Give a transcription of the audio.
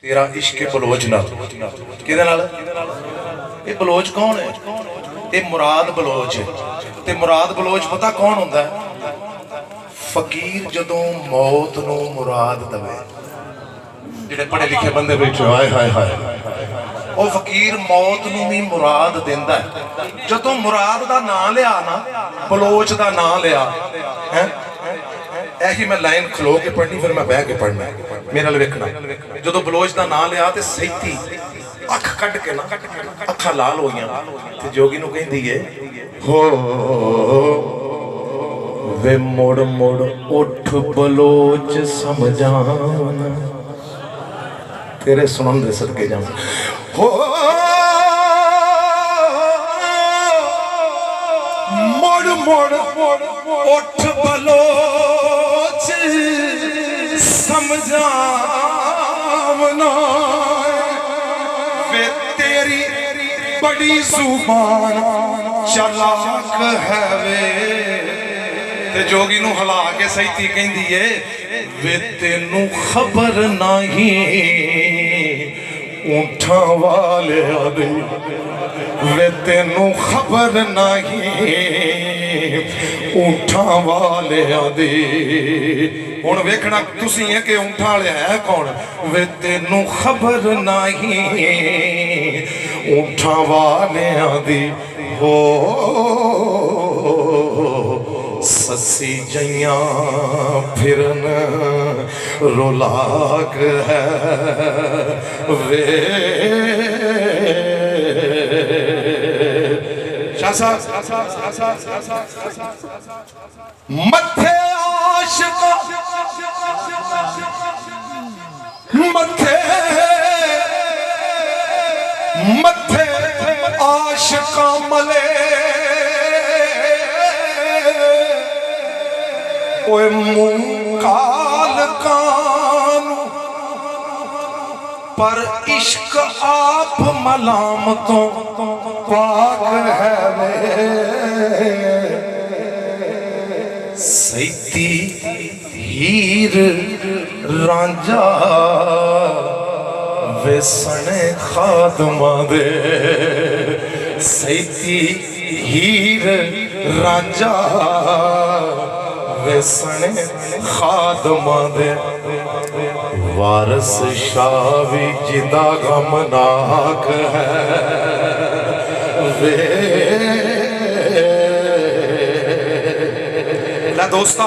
तेरा इश्क बलोच नाल किहदे नाल ये बलोच कौन है? ये मुराद बलोच है। ते मुराद बलोच पता कौन हुंदा है? फकीर जदों मौत नूं मुराद दवे, जिहड़े पढ़े लिखे बंदे बैठे हाय हाय हाय, वो फकीर मौत नूं भी मुराद दिंदा है। जदों मुराद दा नाम लिया ना, बलोच दा नाम लिया है, ऐसी मैं लाइन खलो के पढ़नी, फिर मैं बह के पढ़ना, मेरे नाल वेखना। जो बलोच का नाम लिया तो सैती अख कट के ना अखा लाल हो गई। जोगी नूं कहंदी है, हो वे मुड़ मुड़ उठ बलोच समझाना, तेरे सुनन दे सदके जावां। हो मुड़ मुड़ उठ बलोच समझावना, वे तेरी बड़ी जुबान चलाक है वे। ते जोगी नूं हिला के सैती कहंदी है, वे तेनू खबर नहीं ऊंठां वाले दे, वे तेनू खबर नहीं ऊंठां वाले दे। हुण वेखना तुसीं है कि ऊंठां वाले है कौन? वे तेनू खबर नहीं ऊंठां वाले दी। हो ससी जइयां फिरन रोलाक है वे। मथे आशिक मथे मथे आशिक मले, ओए मुंह काल कानू पर इश्क आप मलामतों पाक है वे। सैती हीर रांझा वे सने खादमा दे, सैती हीर रांझा वे सने खादमा दे। वारस शाह भी जिंदा गमनाक है वे। दोस्ता